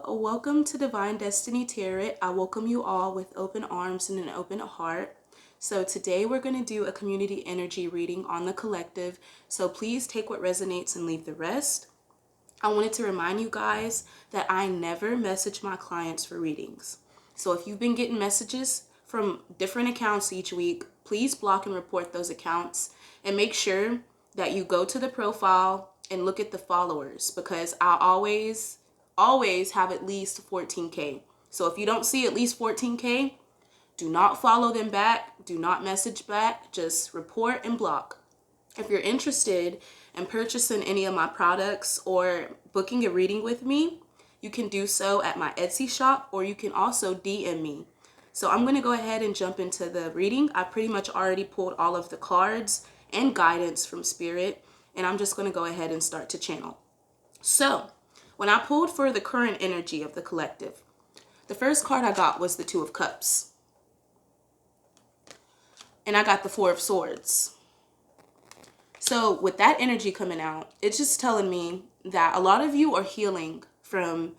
Welcome to Divine Destiny Tarot. I welcome you all with open arms and an open heart. So today we're going to do a community energy reading on the collective. So please take what resonates and leave the rest. I wanted to remind you guys that I never message my clients for readings. So if you've been getting messages from different accounts each week, please block and report those accounts and make sure that you go to the profile and look at the followers, because I always have at least 14K. So if you don't see at least 14K, do not follow them back. Do not message back. Just report and block. If you're interested in purchasing any of my products or booking a reading with me, you can do so at my Etsy shop, or you can also DM me. So I'm going to go ahead and jump into the reading. I pretty much already pulled all of the cards and guidance from Spirit, and I'm just going to go ahead and start to channel. So when I pulled for the current energy of the collective, the first card I got was the Two of Cups. And I got the Four of Swords. So with that energy coming out, it's just telling me that a lot of you are healing from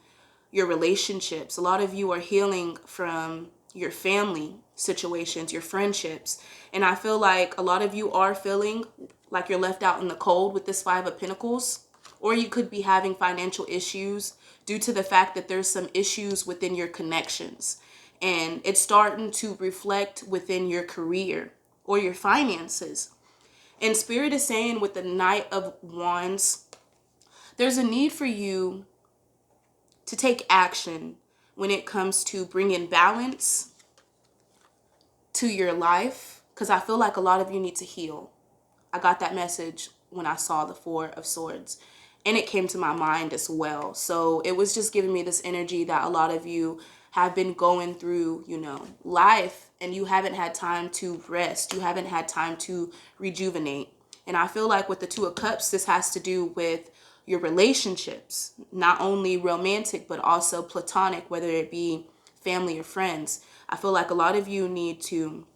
your relationships. A lot of you are healing from your family situations, your friendships. And I feel like a lot of you are feeling like you're left out in the cold with this Five of Pentacles. Or you could be having financial issues due to the fact that there's some issues within your connections. And it's starting to reflect within your career or your finances. And Spirit is saying with the Knight of Wands, there's a need for you to take action when it comes to bringing balance to your life, because I feel like a lot of you need to heal. I got that message when I saw the Four of Swords, and it came to my mind as well. So it was just giving me this energy that a lot of you have been going through, life, and you haven't had time to rest. You haven't had time to rejuvenate. And I feel like with the Two of Cups, this has to do with your relationships, not only romantic, but also platonic, whether it be family or friends. I feel like a lot of you need to,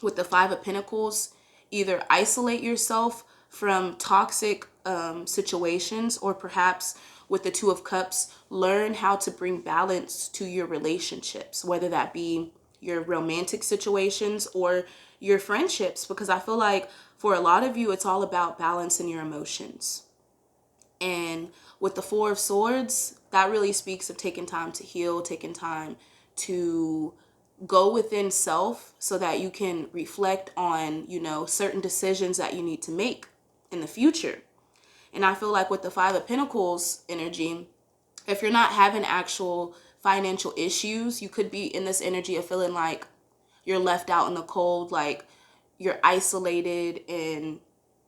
with the Five of Pentacles, either isolate yourself from toxic situations, or perhaps with the Two of Cups, learn how to bring balance to your relationships, whether that be your romantic situations or your friendships, because I feel like for a lot of you, it's all about balancing your emotions. And with the Four of Swords, that really speaks of taking time to heal, taking time to go within self so that you can reflect on, certain decisions that you need to make in the future. And I feel like with the Five of Pentacles energy, if you're not having actual financial issues, you could be in this energy of feeling like you're left out in the cold, like you're isolated and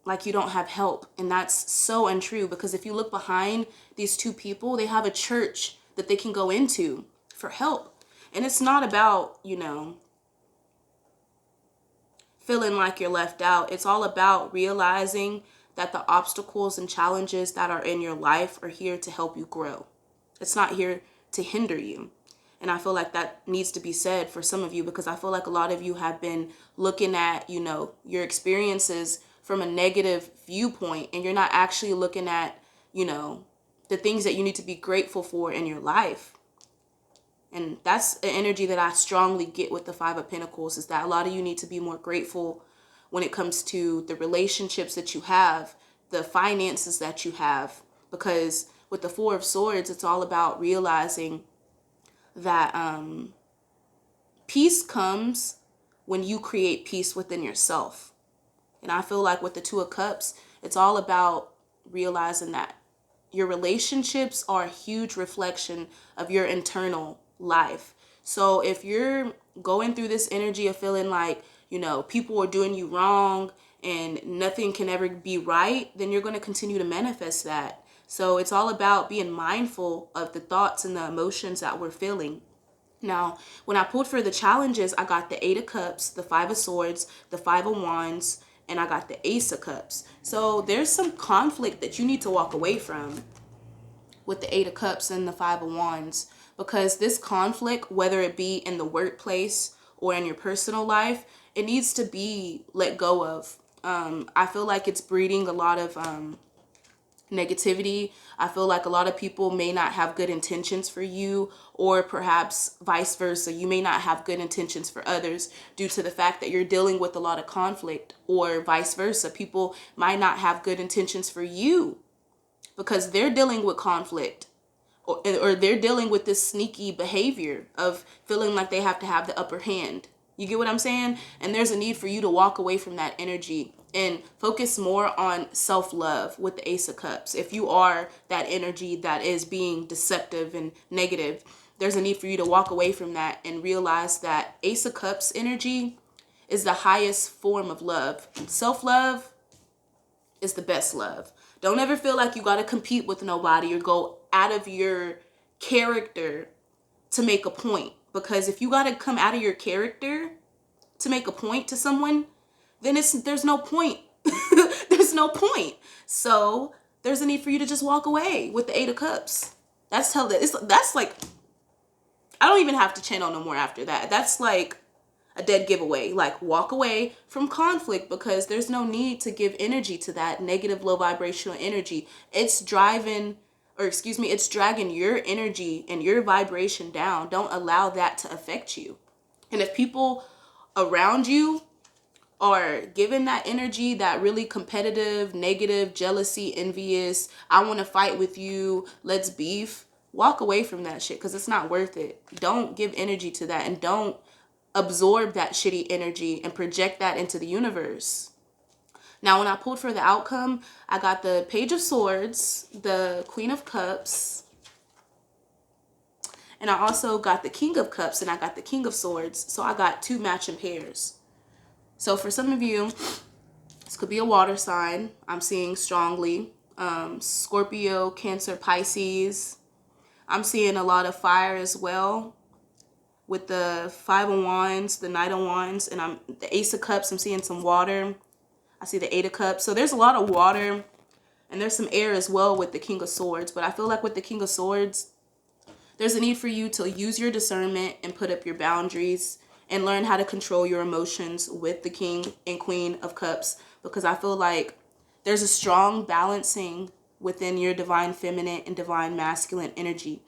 like you don't have help. And that's so untrue, because if you look behind these two people, they have a church that they can go into for help. And it's not about, feeling like you're left out. It's all about realizing that the obstacles and challenges that are in your life are here to help you grow. It's not here to hinder you. And I feel like that needs to be said for some of you, because I feel like a lot of you have been looking at, your experiences from a negative viewpoint, and you're not actually looking at, the things that you need to be grateful for in your life. And that's the energy that I strongly get with the Five of Pentacles, is that a lot of you need to be more grateful when it comes to the relationships that you have, the finances that you have. Because with the Four of Swords, it's all about realizing that peace comes when you create peace within yourself. And I feel like with the Two of Cups, it's all about realizing that your relationships are a huge reflection of your internal life. So if you're going through this energy of feeling like, people are doing you wrong and nothing can ever be right, then you're going to continue to manifest that. So it's all about being mindful of the thoughts and the emotions that we're feeling. Now, when I pulled for the challenges, I got the Eight of Cups, the Five of Swords, the Five of Wands, and I got the Ace of Cups. So there's some conflict that you need to walk away from with the Eight of Cups and the Five of Wands, because this conflict, whether it be in the workplace or in your personal life, it needs to be let go of. I feel like it's breeding a lot of negativity. I feel like a lot of people may not have good intentions for you, or perhaps vice versa. You may not have good intentions for others due to the fact that you're dealing with a lot of conflict, or vice versa. People might not have good intentions for you because they're dealing with conflict, or they're dealing with this sneaky behavior of feeling like they have to have the upper hand. You get what I'm saying? And there's a need for you to walk away from that energy and focus more on self-love with the Ace of Cups. If you are that energy that is being deceptive and negative, there's a need for you to walk away from that and realize that Ace of Cups energy is the highest form of love. Self-love is the best love. Don't ever feel like you got to compete with nobody or go out of your character to make a point. Because if you got to come out of your character to make a point to someone, then there's no point. There's no point. So there's a need for you to just walk away with the Eight of Cups. That's like, I don't even have to channel no more after that. That's like a dead giveaway. Like, walk away from conflict, because there's no need to give energy to that negative, low vibrational energy. It's dragging your energy and your vibration down. Don't allow that to affect you. And if people around you are giving that energy, that really competitive, negative, jealousy, envious, I want to fight with you, let's beef, walk away from that shit, because it's not worth it. Don't give energy to that, and don't absorb that shitty energy and project that into the universe. Now, when I pulled for the outcome, I got the Page of Swords, the Queen of Cups, and I also got the King of Cups, and I got the King of Swords. So I got two matching pairs. So for some of you, this could be a water sign. I'm seeing strongly. Scorpio, Cancer, Pisces. I'm seeing a lot of fire as well, with the Five of Wands, the Knight of Wands, and the Ace of Cups. I'm seeing some water. I see the Eight of Cups. So there's a lot of water, and there's some air as well with the King of Swords. But I feel like with the King of Swords, there's a need for you to use your discernment and put up your boundaries and learn how to control your emotions with the King and Queen of Cups, because I feel like there's a strong balancing within your divine feminine and divine masculine energy.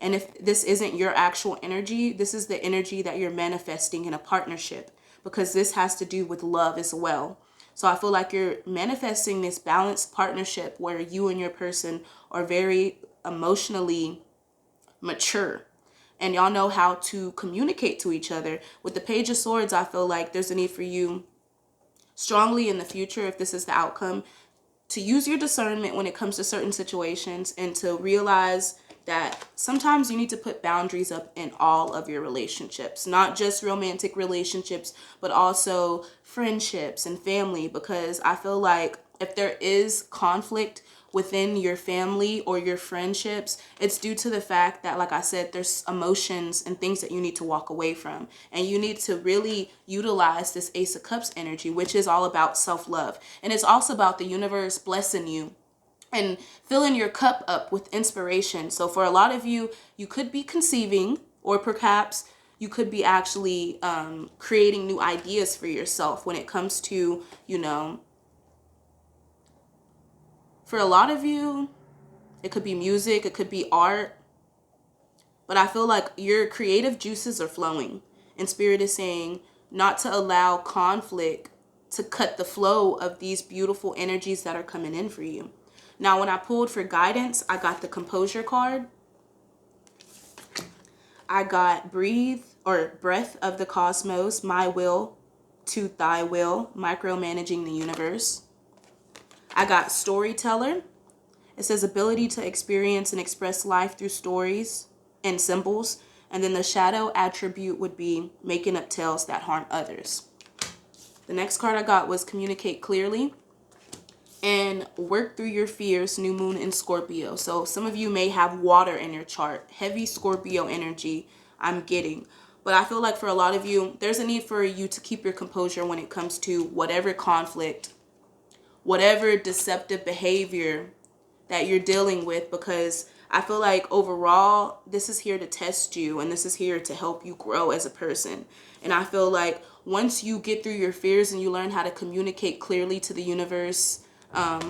And if this isn't your actual energy, this is the energy that you're manifesting in a partnership, because this has to do with love as well. So I feel like you're manifesting this balanced partnership where you and your person are very emotionally mature, and y'all know how to communicate to each other. With the Page of Swords, I feel like there's a need for you strongly in the future, if this is the outcome, to use your discernment when it comes to certain situations, and to realize that sometimes you need to put boundaries up in all of your relationships, not just romantic relationships, but also friendships and family. Because I feel like if there is conflict within your family or your friendships, it's due to the fact that, like I said, there's emotions and things that you need to walk away from. And you need to really utilize this Ace of Cups energy, which is all about self-love. And it's also about the universe blessing you and filling your cup up with inspiration. So for a lot of you, you could be conceiving, or perhaps you could be actually creating new ideas for yourself when it comes to, for a lot of you, it could be music, it could be art. But I feel like your creative juices are flowing. And Spirit is saying not to allow conflict to cut the flow of these beautiful energies that are coming in for you. Now, when I pulled for guidance, I got the Composure card. I got Breath of the Cosmos, My Will to Thy Will, Micromanaging the Universe. I got Storyteller. It says ability to experience and express life through stories and symbols. And then the shadow attribute would be making up tales that harm others. The next card I got was Communicate Clearly and Work Through Your Fears, New Moon in Scorpio. So some of you may have water in your chart, heavy Scorpio energy I'm getting. But I feel like for a lot of you, there's a need for you to keep your composure when it comes to whatever conflict, whatever deceptive behavior that you're dealing with, because I feel like overall, this is here to test you, and this is here to help you grow as a person. And I feel like once you get through your fears and you learn how to communicate clearly to the universe,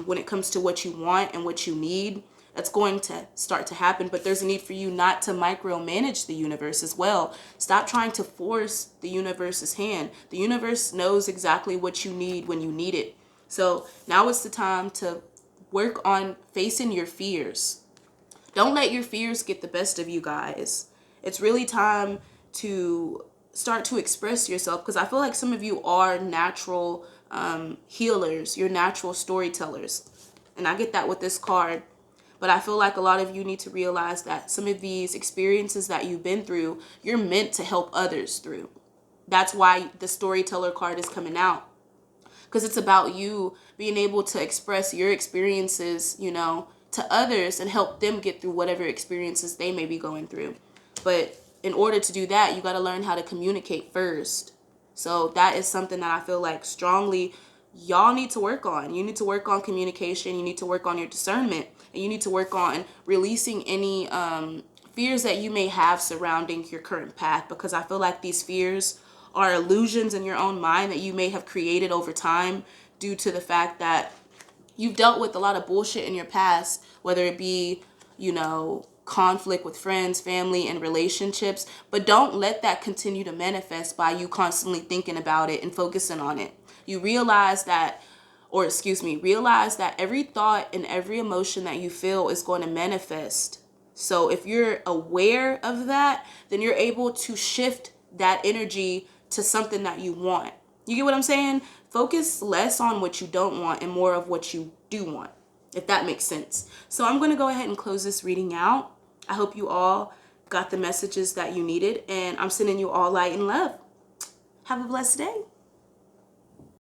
when it comes to what you want and what you need. That's going to start to happen, but there's a need for you not to micromanage the universe as well. Stop trying to force the universe's hand. The universe knows exactly what you need when you need it. So now is the time to work on facing your fears. Don't let your fears get the best of you, guys. It's really time to start to express yourself, because I feel like some of you are natural healers. You're natural storytellers. And I get that with this card. But I feel like a lot of you need to realize that some of these experiences that you've been through, you're meant to help others through. That's why the storyteller card is coming out. Because it's about you being able to express your experiences, to others and help them get through whatever experiences they may be going through. But in order to do that, you got to learn how to communicate first. So that is something that I feel like strongly y'all need to work on. You need to work on communication. You need to work on your discernment. And you need to work on releasing any fears that you may have surrounding your current path. Because I feel like these fears are illusions in your own mind that you may have created over time due to the fact that you've dealt with a lot of bullshit in your past, whether it be, conflict with friends, family, and relationships. But don't let that continue to manifest by you constantly thinking about it and focusing on it. You realize that every thought and every emotion that you feel is going to manifest. So if you're aware of that, then you're able to shift that energy to something that you want. You get what I'm saying? Focus less on what you don't want and more of what you do want, if that makes sense. So I'm going to go ahead and close this reading out. I hope you all got the messages that you needed, and I'm sending you all light and love. Have a blessed day.